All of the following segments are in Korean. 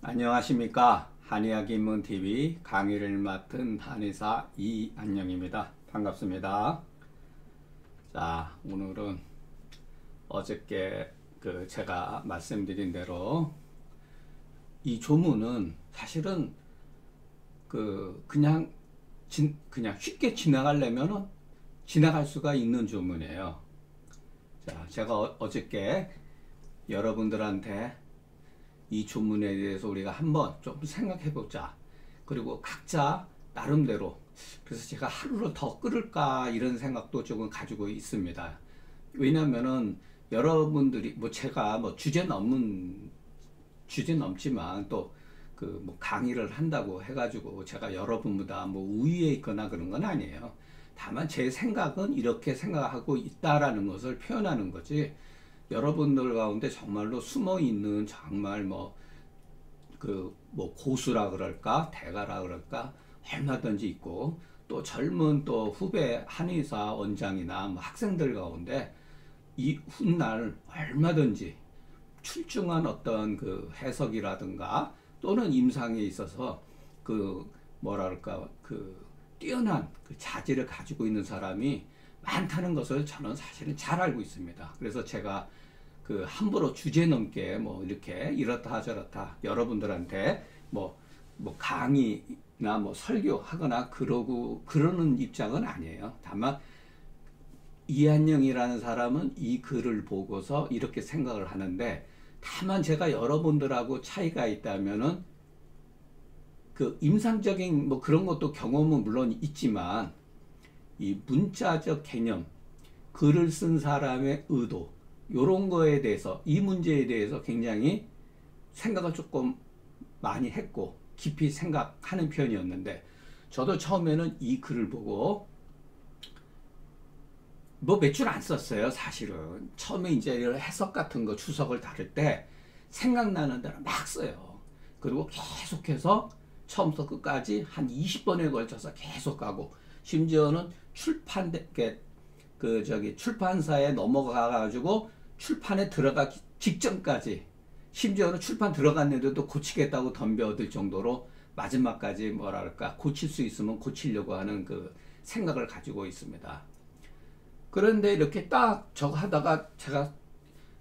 안녕하십니까. 한의학입문TV 강의를 맡은 한의사 이안녕입니다. 반갑습니다. 자, 오늘은 어저께 제가 말씀드린 대로 이 조문은 사실은 그냥 쉽게 지나가려면은 지나갈 수가 있는 조문이에요. 자, 제가 어저께 여러분들한테 이 조문에 대해서 우리가 한번 좀 생각해 보자. 그리고 각자 나름대로, 그래서 제가 하루를 더 끌을까 이런 생각도 조금 가지고 있습니다. 왜냐면은 여러분들이 제가 주제 넘지만 또 강의를 한다고 해가지고 제가 여러분보다 우위에 있거나 그런 건 아니에요. 다만 제 생각은 이렇게 생각하고 있다라는 것을 표현하는 거지, 여러분들 가운데 정말로 숨어 있는 정말 고수라 그럴까 대가라 그럴까 얼마든지 있고, 또 젊은 또 후배 한의사 원장이나 학생들 가운데 이 훗날 얼마든지 출중한 어떤 해석이라든가 또는 임상에 있어서 뛰어난 자질을 가지고 있는 사람이 많다는 것을 저는 사실은 잘 알고 있습니다. 그래서 제가 함부로 주제 넘게 이렇게 이렇다 저렇다 여러분들한테 강의나 설교하거나 그러는 입장은 아니에요. 다만 이한영이라는 사람은 이 글을 보고서 이렇게 생각을 하는데, 다만 제가 여러분들하고 차이가 있다면은 임상적인 그런 것도 경험은 물론 있지만, 이 문자적 개념, 글을 쓴 사람의 의도, 요런 거에 대해서, 이 문제에 대해서 굉장히 생각을 조금 많이 했고 깊이 생각하는 편이었는데, 저도 처음에는 이 글을 보고 몇 줄 안 썼어요. 사실은 처음에 이제 해석 같은 거 추석을 다룰 때 생각나는 대로 막 써요. 그리고 계속해서 처음부터 끝까지 한 20번에 걸쳐서 계속 가고, 심지어는 출판사에 넘어가 가지고 출판에 들어가기 직전까지, 심지어는 출판 들어갔는데도 고치겠다고 덤벼들 정도로 마지막까지 고칠 수 있으면 고치려고 하는 생각을 가지고 있습니다. 그런데 이렇게 딱 저거 하다가 제가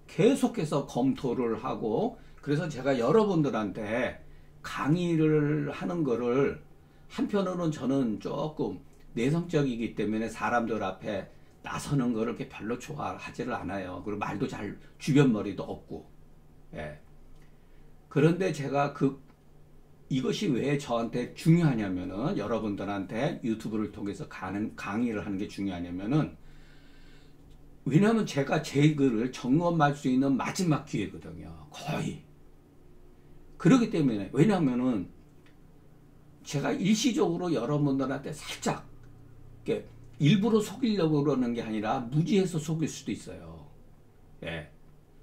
계속해서 검토를 하고, 그래서 제가 여러분들한테 강의를 하는 거를, 한편으로는 저는 조금 내성적이기 때문에 사람들 앞에 나서는 거를 이렇게 별로 좋아하지를 않아요. 그리고 말도 잘, 주변 머리도 없고. 예. 그런데 제가 이것이 왜 저한테 중요하냐면은, 여러분들한테 유튜브를 통해서 강의를 하는 게 중요하냐면은, 왜냐면 제가 제 글을 점검할 수 있는 마지막 기회거든요. 거의. 그렇기 때문에, 왜냐면은 제가 일시적으로 여러분들한테 살짝 이렇게 일부러 속이려고 그러는 게 아니라 무지해서 속일 수도 있어요. 예.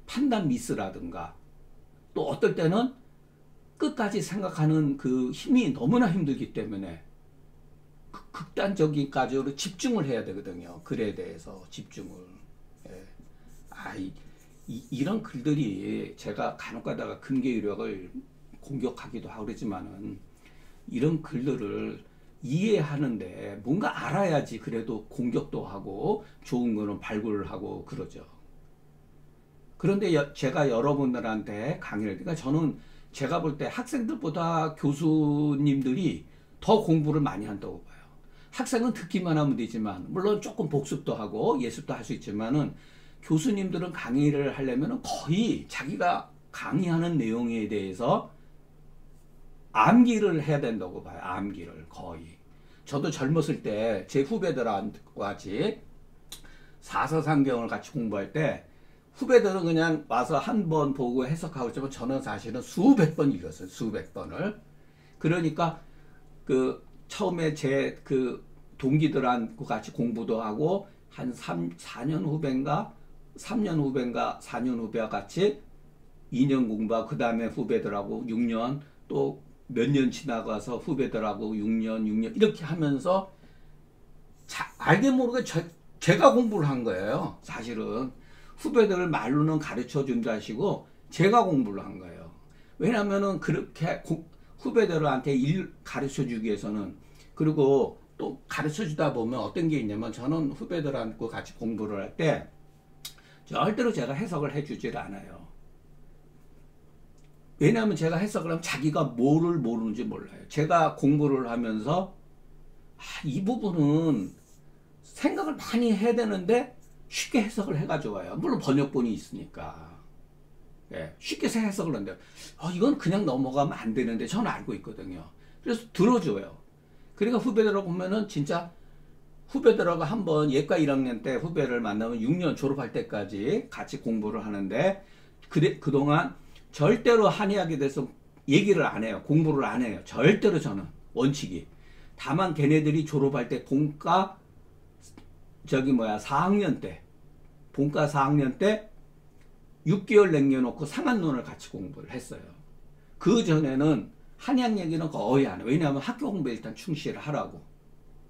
판단 미스라든가, 또 어떨 때는 끝까지 생각하는 힘이 너무나 힘들기 때문에 극단적인까지로 집중을 해야 되거든요. 글에 대해서 집중을. 예. 이런 글들이, 제가 간혹 가다가 근계유력을 공격하기도 하고 그러지만은, 이런 글들을 이해하는데 뭔가 알아야지 그래도 공격도 하고 좋은 거는 발굴을 하고 그러죠. 그런데 제가 여러분들한테 강의를, 그러니까 저는 제가 볼 때 학생들보다 교수님들이 더 공부를 많이 한다고 봐요. 학생은 듣기만 하면 되지만, 물론 조금 복습도 하고 예습도 할 수 있지만은, 교수님들은 강의를 하려면 거의 자기가 강의하는 내용에 대해서 암기를 해야 된다고 봐요. 암기를 거의. 저도 젊었을 때 제 후배들과 같이 사서상경을 같이 공부할 때, 후배들은 그냥 와서 한 번 보고 해석하고 있지만, 저는 사실은 수백 번 읽었어요. 수백 번을. 그러니까 처음에 제 동기들하고 같이 공부도 하고, 한 4년 후배인가 3년 후배인가 4년 후배와 같이 2년 공부하고, 그 다음에 후배들하고 6년, 또 몇 년 지나가서 후배들하고 6년 이렇게 하면서 알게 모르게 제가 공부를 한 거예요. 사실은 후배들을 말로는 가르쳐 준다 하시고 제가 공부를 한 거예요. 왜냐면은 그렇게 후배들한테 일 가르쳐 주기 위해서는, 그리고 또 가르쳐 주다 보면 어떤 게 있냐면, 저는 후배들하고 같이 공부를 할 때 절대로 제가 해석을 해주질 않아요. 왜냐하면 제가 해석을 하면 자기가 뭐를 모르는지 몰라요. 제가 공부를 하면서 이 부분은 생각을 많이 해야 되는데 쉽게 해석을 해가지고 와요. 물론 번역본이 있으니까. 예, 쉽게 해석을 하는데 이건 그냥 넘어가면 안 되는데 저는 알고 있거든요. 그래서 들어줘요. 그러니까 후배들하고 보면은 진짜 후배들하고 한번 예과 1학년 때 후배를 만나면 6년 졸업할 때까지 같이 공부를 하는데, 그동안 절대로 한의학에 대해서 얘기를 안 해요. 공부를 안 해요. 절대로. 저는 원칙이. 다만 걔네들이 졸업할 때 본과 4학년 때, 본과 4학년 때 6개월 남겨놓고 상한론을 같이 공부를 했어요. 그 전에는 한의학 얘기는 거의 안 해요. 왜냐하면 학교 공부에 일단 충실을 하라고.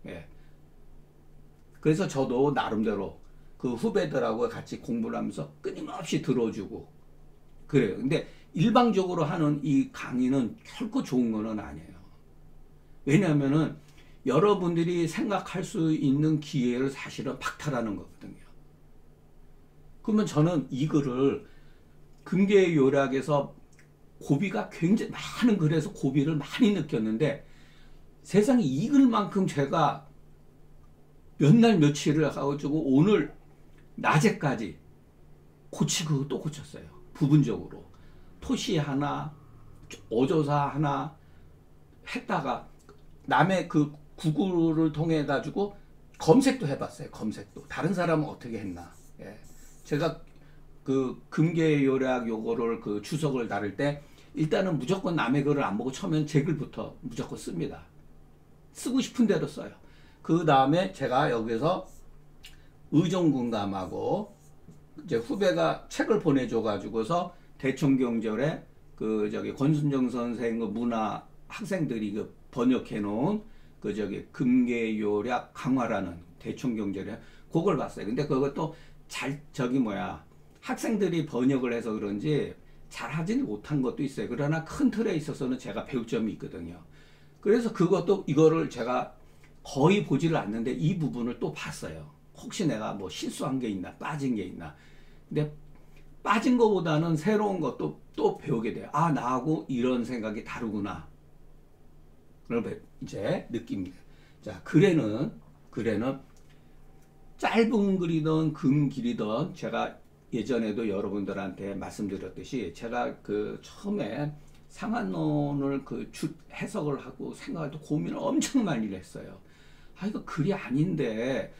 예. 그래서 저도 나름대로 그 후배들하고 같이 공부를 하면서 끊임없이 들어주고 그래요. 근데 일방적으로 하는 이 강의는 결코 좋은 거는 아니에요. 왜냐하면은 여러분들이 생각할 수 있는 기회를 사실은 박탈하는 거거든요. 그러면 저는 이 글을 금계요략에서 고비가 굉장히 많은 글에서 고비를 많이 느꼈는데, 세상에 이 글만큼 제가 몇 날 며칠을 가가지고 오늘 낮에까지 고치고 또 고쳤어요. 부분적으로. 토시 하나, 어조사 하나 했다가 남의 그 구글을 통해 가지고 검색도 해봤어요. 검색도. 다른 사람은 어떻게 했나. 예. 제가 그 금계요략 요거를 그 주석을 다룰 때 일단은 무조건 남의 글을 안 보고 처음엔 제 글부터 무조건 씁니다. 쓰고 싶은 대로 써요. 그 다음에 제가 여기서 의정군감하고 이제 후배가 책을 보내줘 가지고서 대청경절에 권순정 선생 그 문화 학생들이 그 번역해 놓은 금계요략 강화라는 대청경절에 그걸 봤어요. 근데 그것도 학생들이 번역을 해서 그런지 잘 하지는 못한 것도 있어요. 그러나 큰 틀에 있어서는 제가 배울 점이 있거든요. 그래서 이거를 제가 거의 보지를 않는데 이 부분을 또 봤어요. 혹시 내가 뭐 실수한 게 있나, 빠진 게 있나. 근데 빠진 것보다는 새로운 것도 또 배우게 돼요. 나하고 이런 생각이 다르구나. 그걸 이제 느낍니다. 자, 글에는 짧은 글이든 긴 길이든 제가 예전에도 여러분들한테 말씀드렸듯이 제가 처음에 상한론을 해석을 하고 생각할 때 고민을 엄청 많이 했어요. 이거 글이 아닌데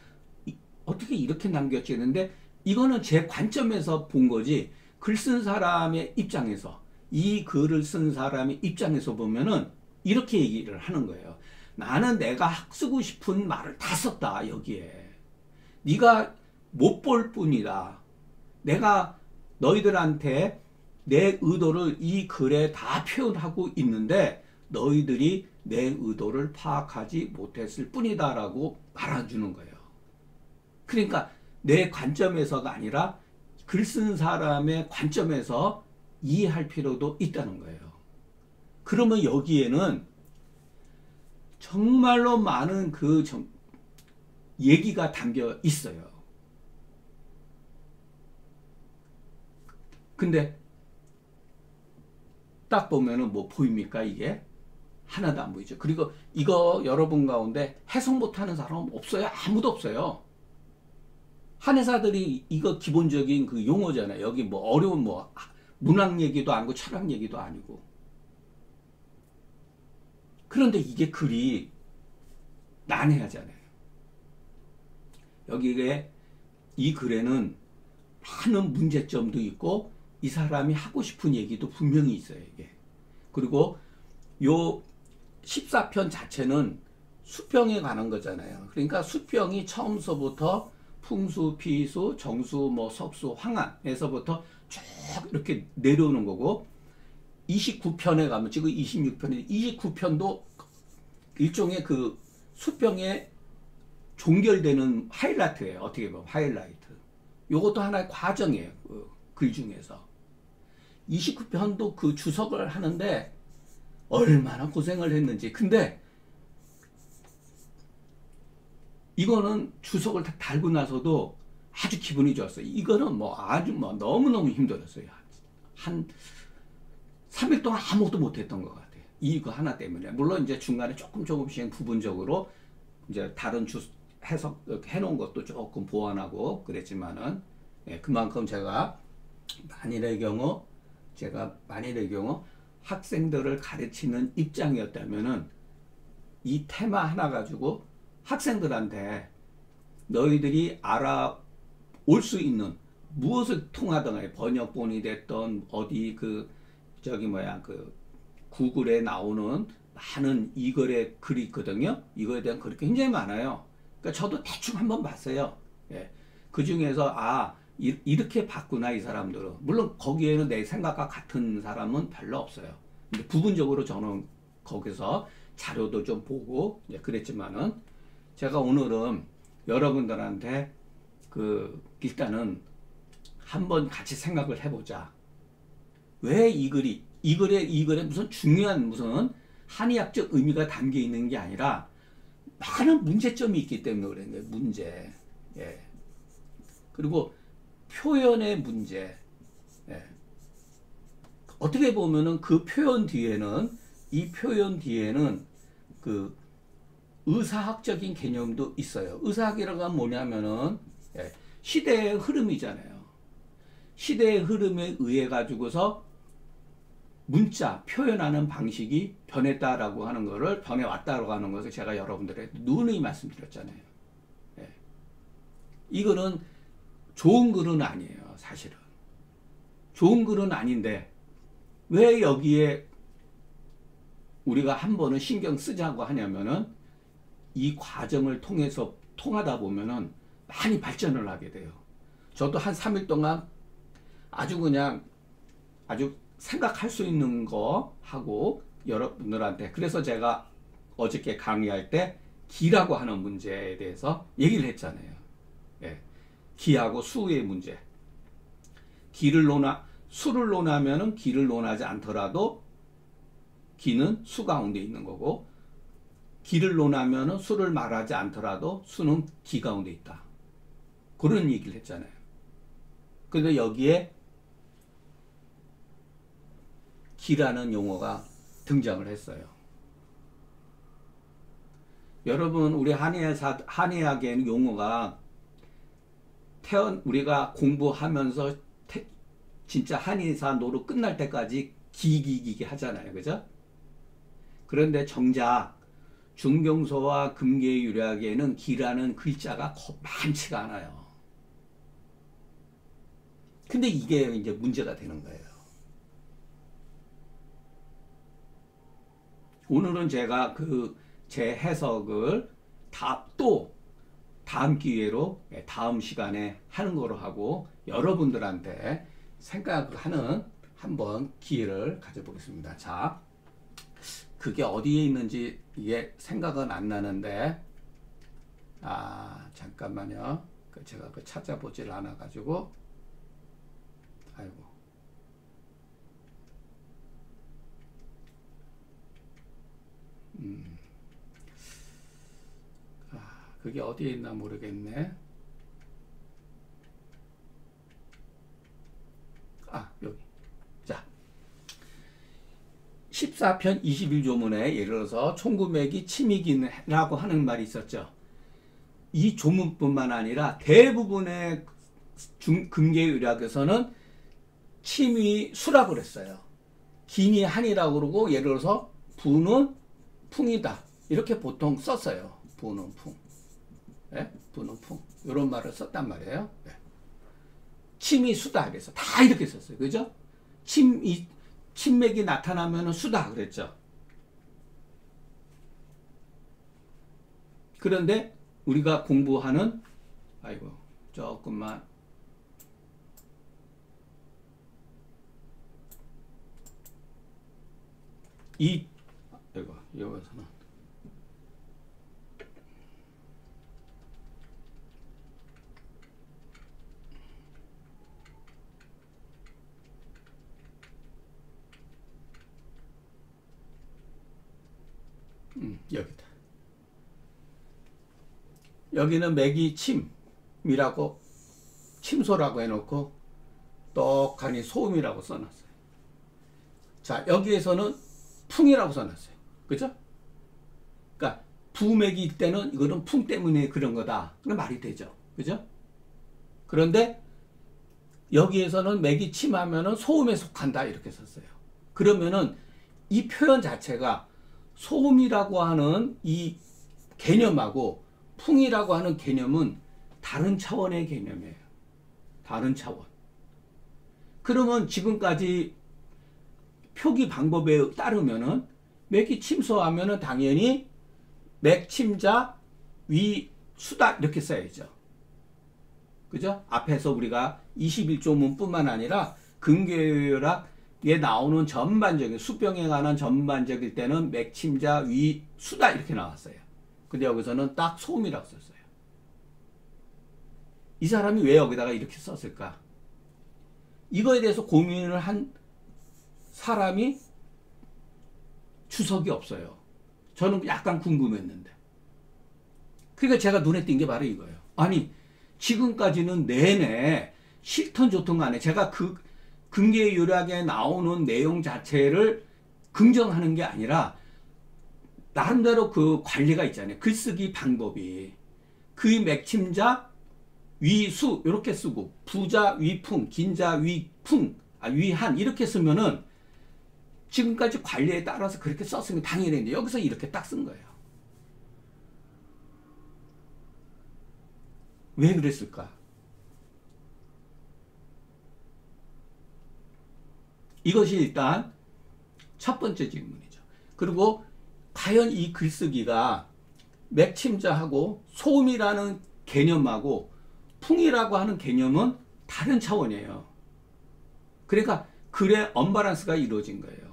어떻게 이렇게 남겼지 했는데, 이거는 제 관점에서 본 거지, 글 쓴 사람의 입장에서, 이 글을 쓴 사람의 입장에서 보면은 이렇게 얘기를 하는 거예요. 나는 내가 쓰고 싶은 말을 다 썼다 여기에. 네가 못 볼 뿐이다. 내가 너희들한테 내 의도를 이 글에 다 표현하고 있는데 너희들이 내 의도를 파악하지 못했을 뿐이다 라고 말해주는 거예요. 그러니까 내 관점에서가 아니라 글 쓴 사람의 관점에서 이해할 필요도 있다는 거예요. 그러면 여기에는 정말로 많은 얘기가 담겨 있어요. 근데 딱 보면은 뭐 보입니까? 이게 하나도 안 보이죠. 그리고 이거 여러분 가운데 해석 못하는 사람 없어요. 아무도 없어요. 한의사들이 이거 기본적인 그 용어잖아요. 여기 뭐 어려운 문학 얘기도 아니고 철학 얘기도 아니고. 그런데 이게 글이 난해하잖아요. 여기에 이 글에는 많은 문제점도 있고 이 사람이 하고 싶은 얘기도 분명히 있어요. 이게. 그리고 요 14편 자체는 수평에 관한 거잖아요. 그러니까 수평이 처음서부터 풍수, 피수, 정수, 석수, 황한에서부터 쭉 이렇게 내려오는 거고, 29편에 가면 지금 26편인데 29편도 일종의 그 수평에 종결되는 하이라이트예요. 어떻게 보면 하이라이트. 요것도 하나의 과정이에요. 글 중에서. 29편도 그 주석을 하는데 얼마나 고생을 했는지. 근데 이거는 주석을 다 달고 나서도 아주 기분이 좋았어요. 이거는 뭐 아주 뭐 너무너무 힘들었어요. 한 3일 동안 아무것도 못했던 것 같아요. 이거 하나 때문에. 물론 이제 중간에 조금씩 부분적으로 이제 다른 해석 해놓은 것도 조금 보완하고 그랬지만은, 예, 그만큼 제가 만일의 경우 학생들을 가르치는 입장이었다면은 이 테마 하나 가지고 학생들한테 너희들이 알아올 수 있는 무엇을 통하든 번역본이 됐던 어디 구글에 나오는 많은 이글의 글이 있거든요. 이거에 대한 글이 굉장히 많아요. 그러니까 저도 대충 한번 봤어요. 예. 그 중에서 이렇게 봤구나 이 사람들은. 물론 거기에는 내 생각과 같은 사람은 별로 없어요. 근데 부분적으로 저는 거기서 자료도 좀 보고 그랬지만은, 제가 오늘은 여러분들한테 일단은 한번 같이 생각을 해보자. 왜 이 글에 무슨 중요한 무슨 한의학적 의미가 담겨 있는 게 아니라 많은 문제점이 있기 때문에 그런 거예요. 문제. 예. 그리고 표현의 문제. 예. 어떻게 보면은 이 표현 뒤에는 그 의사학적인 개념도 있어요. 의사학이라고 하면 뭐냐면은, 예, 시대의 흐름이잖아요. 시대의 흐름에 의해 가지고서 문자, 표현하는 방식이 변했다라고 하는 거를, 변해왔다라고 하는 것을 제가 여러분들에게 누누이 말씀드렸잖아요. 예. 이거는 좋은 글은 아니에요, 사실은. 좋은 글은 아닌데, 왜 여기에 우리가 한 번은 신경 쓰자고 하냐면은, 이 과정을 통하다 보면은 많이 발전을 하게 돼요. 저도 한 3일 동안 아주 생각할 수 있는 거 하고 여러분들한테, 그래서 제가 어저께 강의할 때 기라고 하는 문제에 대해서 얘기를 했잖아요. 예. 기하고 수의 문제. 수를 논하면은 기를 논하지 않더라도 기는 수 가운데 있는 거고, 기를 논하면은 수를 말하지 않더라도 수는 기 가운데 있다. 그런 얘기를 했잖아요. 근데 여기에 기라는 용어가 등장을 했어요. 여러분, 우리 한의학에는 용어가 우리가 공부하면서 진짜 한의사 노릇 끝날 때까지 기기기기 하잖아요. 그죠? 그런데 정작 중경서와 금계유략에는 기라는 글자가 많지가 않아요. 근데 이게 이제 문제가 되는 거예요. 오늘은 제가 제 해석을 다음 기회로, 다음 시간에 하는 거로 하고 여러분들한테 생각하는 한번 기회를 가져보겠습니다. 자, 그게 어디에 있는지 이게 생각은 안 나는데, 잠깐만요. 제가 찾아보질 않아가지고, 아이고. 그게 어디에 있나 모르겠네. 여기. 자, 14편 21조문에 예를 들어서 총구맥이 침이긴라고 하는 말이 있었죠. 이 조문뿐만 아니라 대부분의 금계의학에서는 침이 수라고 그랬어요. 긴이 한이라고 그러고, 예를 들어서 부는 풍이다, 이렇게 보통 썼어요. 부는 풍. 네? 부는 풍. 이런 말을 썼단 말이에요. 네. 침이 수다 그래서 다 이렇게 썼어요. 그죠? 침맥이 나타나면 수다 그랬죠. 그런데 우리가 공부하는, 아이고, 조금만. 여기서는 여기다. 여기는 맥이 침이라고, 침소라고 해놓고 떡하니 소음이라고 써놨어요. 자, 여기에서는 풍이라고 써놨어요. 그죠? 그러니까 부맥이 있대는 이거는 풍 때문에 그런 거다. 그럼 말이 되죠. 그죠? 그런데 여기에서는 맥이 침하면은 소음에 속한다 이렇게 썼어요. 그러면은 이 표현 자체가 소음이라고 하는 이 개념하고 풍이라고 하는 개념은 다른 차원의 개념이에요. 다른 차원. 그러면 지금까지 표기 방법에 따르면은 맥이 침소하면은 당연히 맥침자 위 수다 이렇게 써야죠. 그죠? 앞에서 우리가 21조문뿐만 아니라 근교혈학에 나오는 전반적인 수병에 관한 전반적일 때는 맥침자 위 수다 이렇게 나왔어요. 근데 여기서는 딱 소음이라고 썼어요. 이 사람이 왜 여기다가 이렇게 썼을까? 이거에 대해서 고민을 한 사람이 주석이 없어요. 저는 약간 궁금했는데. 그러니까 제가 눈에 띈 게 바로 이거예요. 아니, 지금까지는 내내 싫든 좋든 간에 제가 그 근계유락에 나오는 내용 자체를 긍정하는 게 아니라 나름대로 그 관리가 있잖아요. 글쓰기 방법이. 그 맥침자 위수 이렇게 쓰고 부자 위풍, 긴자 위풍, 위한 이렇게 쓰면은 지금까지 관리에 따라서 그렇게 썼으면 당연했는데 여기서 이렇게 딱 쓴 거예요. 왜 그랬을까? 이것이 일단 첫 번째 질문이죠. 그리고 과연 이 글쓰기가 맥침자하고 소음이라는 개념하고 풍이라고 하는 개념은 다른 차원이에요. 그러니까 글의 언밸런스가 이루어진 거예요.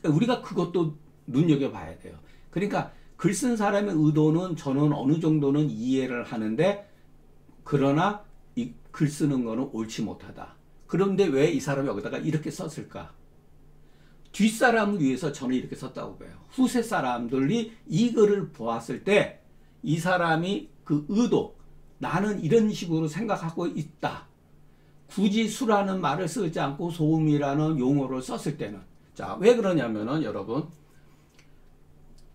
우리가 그것도 눈여겨봐야 돼요. 그러니까 글 쓴 사람의 의도는 저는 어느 정도는 이해를 하는데 그러나 이 글 쓰는 거는 옳지 못하다. 그런데 왜 이 사람이 여기다가 이렇게 썼을까? 뒷사람을 위해서 저는 이렇게 썼다고 봐요. 후세 사람들이 이 글을 보았을 때 이 사람이 그 의도, 나는 이런 식으로 생각하고 있다. 굳이 수라는 말을 쓰지 않고 소음이라는 용어를 썼을 때는, 자, 왜 그러냐면은 여러분,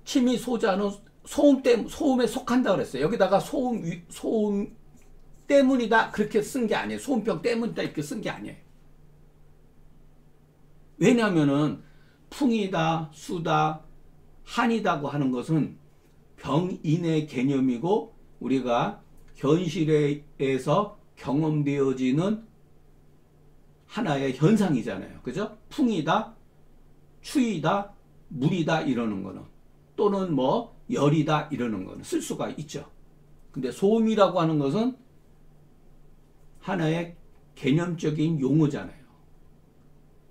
침이 소자는 소음에 속한다 그랬어요. 여기다가 소음 때문이다 그렇게 쓴 게 아니에요. 소음병 때문이다 이렇게 쓴 게 아니에요. 왜냐면은 풍이다, 수다, 한이다고 하는 것은 병인의 개념이고 우리가 현실에서 경험되어지는 하나의 현상이잖아요. 그죠? 풍이다, 추위다, 물이다 이러는 거는, 또는 뭐 열이다 이러는 거는 쓸 수가 있죠. 근데 소음이라고 하는 것은 하나의 개념적인 용어잖아요.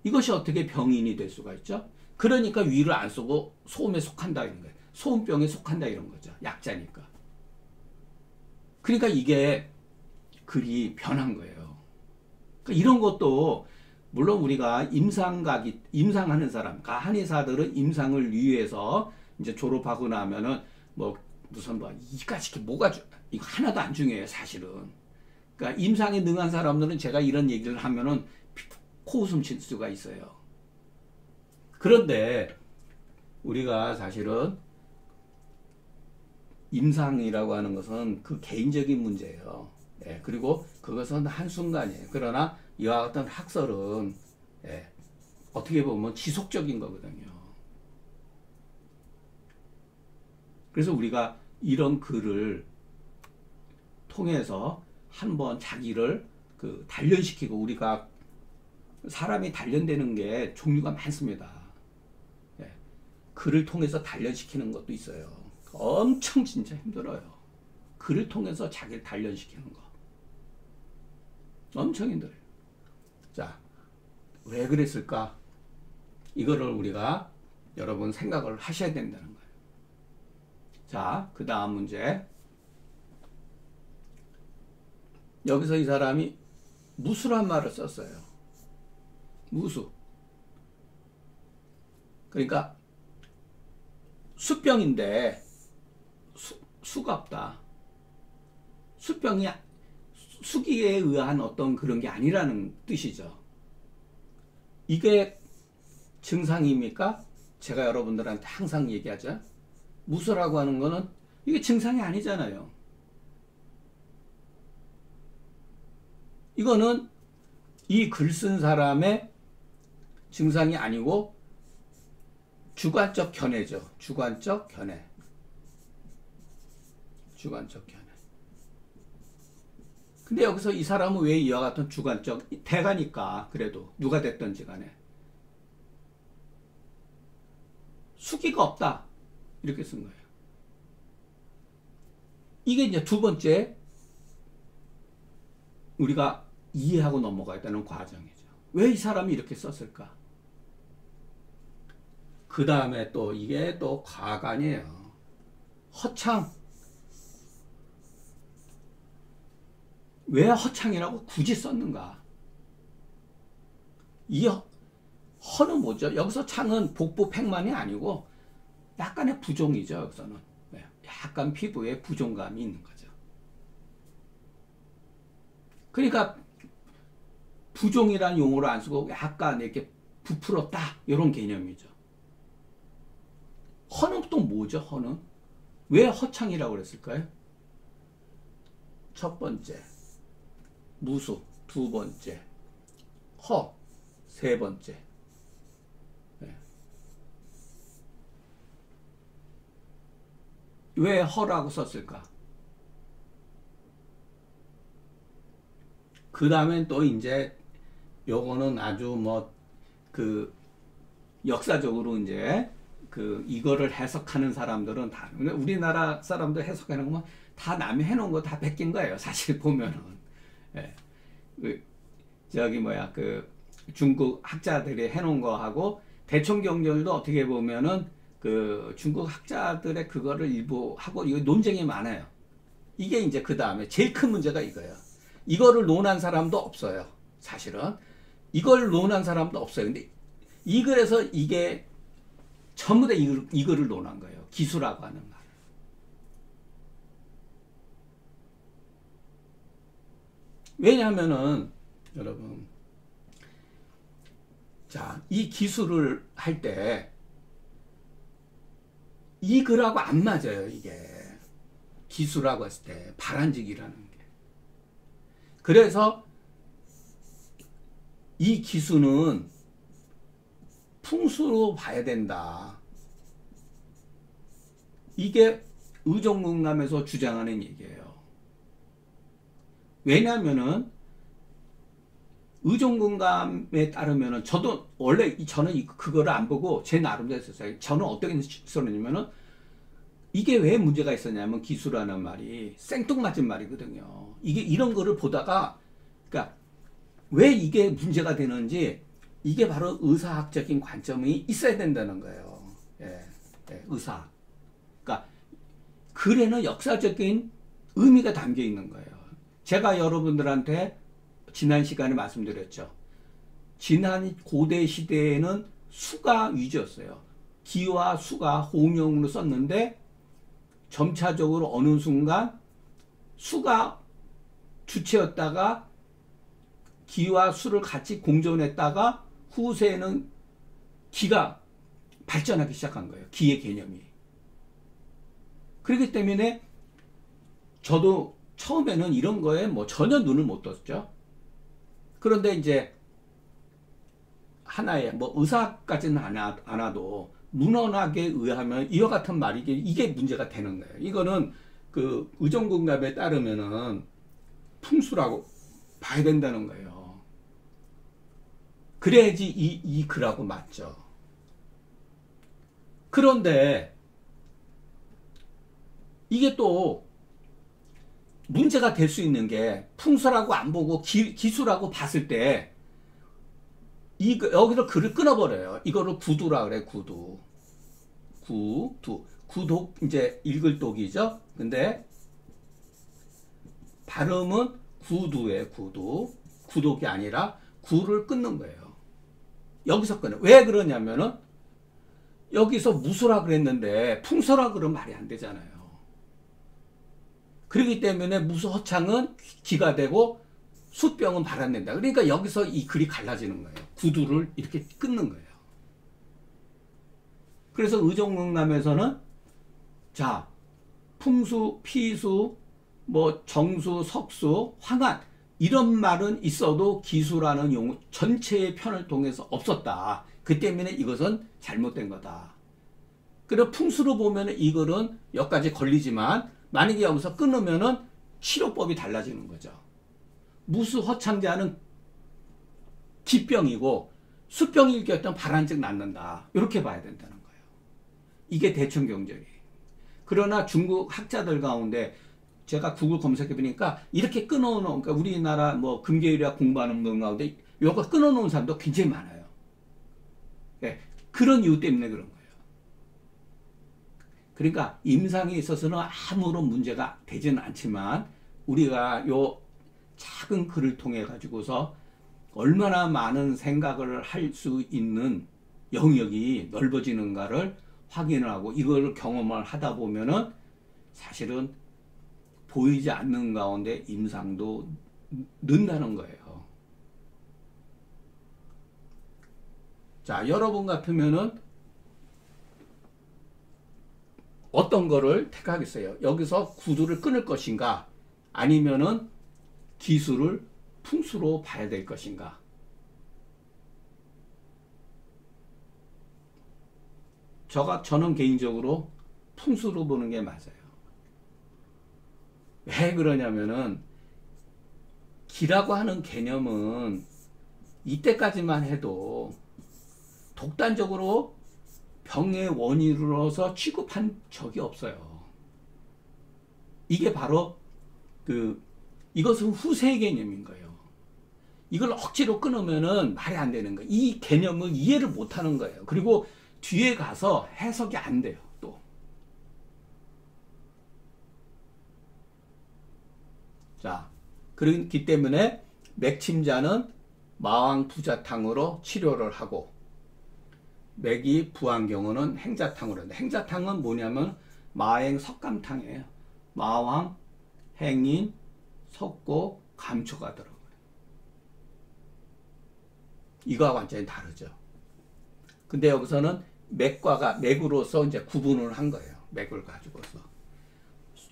이것이 어떻게 병인이 될 수가 있죠? 그러니까 위를 안 쓰고 소음에 속한다 이런 거예요. 소음병에 속한다 이런 거죠. 약자니까. 그러니까 이게 글이 변한 거예요. 그러니까 이런 것도 물론 우리가 임상하는 사람, 한의사들은 임상을 위해서 이제 졸업하고 나면은 뭐 무슨 뭐 이까짓 뭐가 이거 하나도 안 중요해요, 사실은. 그러니까 임상에 능한 사람들은 제가 이런 얘기를 하면은 코웃음 칠 수가 있어요. 그런데 우리가 사실은 임상이라고 하는 것은 그 개인적인 문제예요. 예, 그리고 그것은 한순간이에요. 그러나 이와 같은 학설은 예, 어떻게 보면 지속적인 거거든요. 그래서 우리가 이런 글을 통해서 한번 자기를 단련시키고, 우리가 사람이 단련되는 게 종류가 많습니다. 예, 글을 통해서 단련시키는 것도 있어요. 엄청 진짜 힘들어요. 글을 통해서 자기를 단련시키는 거. 엄청 힘들어요. 자, 왜 그랬을까? 이거를 우리가 여러분 생각을 하셔야 된다는 거예요. 자, 그 다음 문제. 여기서 이 사람이 무수란 말을 썼어요. 무수. 그러니까 수병인데 수가 없다. 수병이 수기에 의한 어떤 그런 게 아니라는 뜻이죠. 이게 증상입니까? 제가 여러분들한테 항상 얘기하죠. 무소라고 하는 거는 이게 증상이 아니잖아요. 이거는 이 글 쓴 사람의 증상이 아니고 주관적 견해죠. 주관적 견해. 주관적 견해. 근데 여기서 이 사람은 왜 이와 같은 주관적, 대가니까 그래도 누가 됐든지 간에 수기가 없다 이렇게 쓴 거예요. 이게 이제 두 번째 우리가 이해하고 넘어가야 되는 과정이죠. 왜 이 사람이 이렇게 썼을까? 그 다음에 또 이게 또 과간이에요. 허창. 왜 허창이라고 굳이 썼는가? 이 허는 뭐죠? 여기서 창은 복부 팽만이 아니고 약간의 부종이죠. 여기서는 약간 피부에 부종감이 있는 거죠. 그러니까 부종이라는 용어를 안 쓰고 약간 이렇게 부풀었다 이런 개념이죠. 허는 또 뭐죠? 허는 왜 허창이라고 그랬을까요? 첫 번째 무수, 두 번째 허, 세 번째 왜 허라고 썼을까? 그 다음엔 또 이제 요거는 아주 뭐 그 역사적으로 이제 그 이거를 해석하는 사람들은 다 우리나라 사람들 해석하는 거면 다 남이 해놓은 거 다 베낀 거예요. 사실 보면은 저기 뭐야 그 중국 학자들이 해놓은 거하고 대청경전도 어떻게 보면은 그 중국 학자들의 그거를 일부 하고 이거 논쟁이 많아요. 이게 이제 그 다음에 제일 큰 문제가 이거예요. 이거를 논한 사람도 없어요. 사실은 이걸 논한 사람도 없어요. 근데 이 글에서 이게 전부 다 이거를 논한 거예요. 기수라고 하는 말. 왜냐하면은 여러분 자, 이 기수를 할 때 이 글하고 안 맞아요. 이게 기수라고 했을 때 바란직이라는 게. 그래서 이 기수는 풍수로 봐야 된다. 이게 의정궁남에서 주장하는 얘기예요. 왜냐하면은 의정궁감에 따르면은 저도 원래 저는 그거를 안 보고 제 나름대로 했었어요. 저는 어떻게 썼냐면은 이게 왜 문제가 있었냐면 기수라는 말이 생뚱맞은 말이거든요. 이게 이런 거를 보다가 그러니까 왜 이게 문제가 되는지 이게 바로 의사학적인 관점이 있어야 된다는 거예요. 의사. 그러니까 글에는 역사적인 의미가 담겨 있는 거예요. 제가 여러분들한테 지난 시간에 말씀드렸죠. 지난 고대 시대에는 수가 위주였어요. 기와 수가 혼용으로 썼는데 점차적으로 어느 순간 수가 주체였다가 기와 수를 같이 공존했다가 후세에는 기가 발전하기 시작한 거예요. 기의 개념이. 그렇기 때문에 저도 처음에는 이런 거에 뭐 전혀 눈을 못 떴죠. 그런데 이제 하나의 뭐 의사까지는 안 와도 문헌학에 의하면 이와 같은 말이 이게 문제가 되는 거예요. 이거는 그 의정궁합에 따르면은 풍수라고 봐야 된다는 거예요. 그래야지 이 글하고 맞죠. 그런데 이게 또 문제가 될 수 있는 게 풍수라고 안 보고 기수라고 봤을 때 여기서 글을 끊어버려요. 이거를 구두라 그래. 구독 이제 읽을 독이죠. 근데 발음은 구두에 구독이 아니라 구를 끊는 거예요. 여기서 끊어. 왜 그러냐면은 여기서 무수라 그랬는데 풍수라 그러면 말이 안 되잖아요. 그렇기 때문에 무수 허창은 기가 되고 수병은 발안된다. 그러니까 여기서 이 글이 갈라지는 거예요. 구두를 이렇게 끊는 거예요. 그래서 의종릉남에서는 자, 풍수, 피수, 뭐 정수, 석수, 황한 이런 말은 있어도 기수라는 용어 전체의 편을 통해서 없었다. 그 때문에 이것은 잘못된 거다. 그래서 풍수로 보면 이글은 여기까지 걸리지만 만약에 여기서 끊으면은 치료법이 달라지는 거죠. 무수 허창자는 기병이고 수병이 일겼던 발한증 낫는다. 이렇게 봐야 된다는 거예요. 이게 대충 경전이에요. 그러나 중국 학자들 가운데 제가 구글 검색해 보니까 이렇게 끊어놓은, 그러니까 우리나라 뭐 금계율이나 공부하는 분 가운데 이거 끊어놓은 사람도 굉장히 많아요. 네, 그런 이유 때문에 그런 거예요. 그러니까 임상에 있어서는 아무런 문제가 되지는 않지만 우리가 요 작은 글을 통해 가지고서 얼마나 많은 생각을 할 수 있는 영역이 넓어지는가를 확인을 하고 이걸 경험을 하다 보면은 사실은 보이지 않는 가운데 임상도 는다는 거예요. 자, 여러분 같으면은 어떤 거를 택하겠어요? 여기서 구두를 끊을 것인가? 아니면은 기수를 풍수로 봐야 될 것인가? 저는 개인적으로 풍수로 보는 게 맞아요. 왜 그러냐면은 기라고 하는 개념은 이때까지만 해도 독단적으로 병의 원인으로서 취급한 적이 없어요. 이게 바로 이것은 후세 개념인 거예요. 이걸 억지로 끊으면은 말이 안 되는 거예요. 이 개념을 이해를 못 하는 거예요. 그리고 뒤에 가서 해석이 안 돼요, 또. 자, 그렇기 때문에 맥침자는 마왕 부자탕으로 치료를 하고, 맥이 부한 경우는 행자탕으로 합니다. 행자탕은 뭐냐면 마행 석감탕이에요. 마왕, 행인, 석고, 감초가 들어가요. 이거와 완전히 다르죠. 근데 여기서는 맥으로서 이제 구분을 한 거예요. 맥을 가지고서.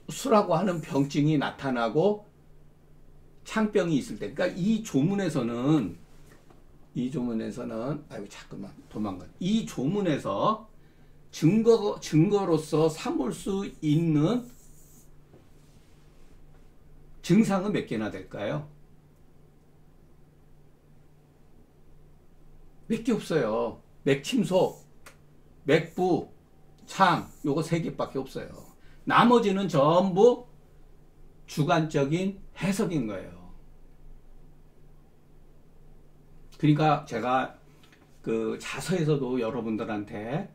수라고 하는 병증이 나타나고 창병이 있을 때, 그러니까 이 조문에서는, 아이고, 잠깐만, 도망가. 이 조문에서 증거로서 삼을 수 있는 증상은 몇 개나 될까요? 몇 개 없어요. 맥침소, 맥부, 창, 요거 3개밖에 없어요. 나머지는 전부 주관적인 해석인 거예요. 그러니까 제가 그 자서에서도 여러분들한테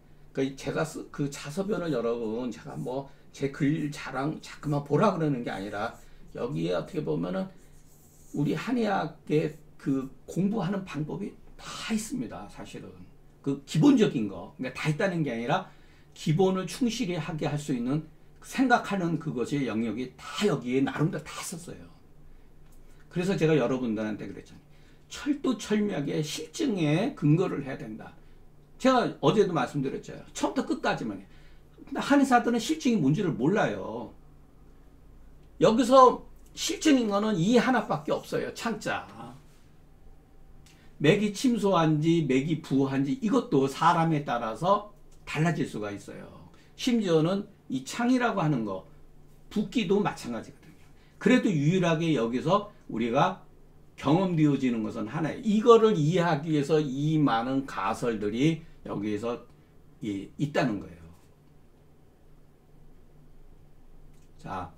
제가 그 자서변을 여러분 제가 뭐 제 글 자랑 자꾸만 보라 그러는 게 아니라 여기에 어떻게 보면은 우리 한의학의 그 공부하는 방법이 다 있습니다. 사실은 그 기본적인 거 그러니까 다 있다는 게 아니라 기본을 충실히 하게 할 수 있는 생각하는 그것의 영역이 다 여기에 나름대로 다 있었어요. 그래서 제가 여러분들한테 그랬잖아요. 철두철미하게 실증에 근거를 해야 된다. 제가 어제도 말씀드렸죠. 처음부터 끝까지만. 근데 한의사들은 실증이 뭔지를 몰라요. 여기서 실증인 거는 이 하나밖에 없어요. 창자. 맥이 침소한지 맥이 부한지 이것도 사람에 따라서 달라질 수가 있어요. 심지어는 이 창이라고 하는 거 붓기도 마찬가지거든요. 그래도 유일하게 여기서 우리가 경험되어지는 것은 하나예요. 이거를 이해하기 위해서 이 많은 가설들이 여기에서 있다는 거예요. 자,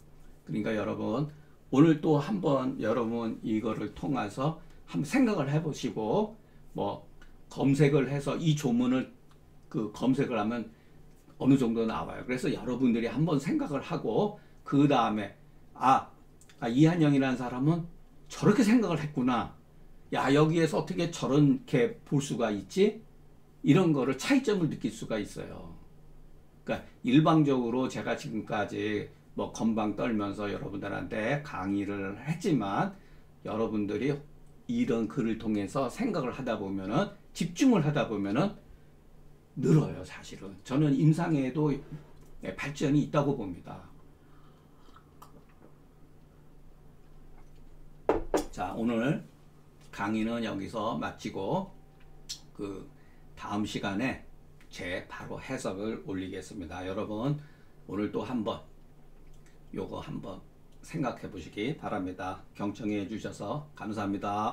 그러니까 여러분 오늘 또 한번 여러분 이거를 통해서 한번 생각을 해보시고 뭐 검색을 해서 이 조문을 검색을 하면 어느 정도 나와요. 그래서 여러분들이 한번 생각을 하고 그 다음에 이한영이라는 사람은 저렇게 생각을 했구나. 야, 여기에서 어떻게 저렇게 볼 수가 있지? 이런 거를 차이점을 느낄 수가 있어요. 그러니까 일방적으로 제가 지금까지 뭐 건방 떨면서 여러분들한테 강의를 했지만 여러분들이 이런 글을 통해서 생각을 하다 보면은 집중을 하다 보면은 늘어요, 사실은. 저는 임상에도 발전이 있다고 봅니다. 자, 오늘 강의는 여기서 마치고 그 다음 시간에 제 바로 해석을 올리겠습니다. 여러분 오늘 또 한번 요거 한번 생각해 보시기 바랍니다. 경청해 주셔서 감사합니다.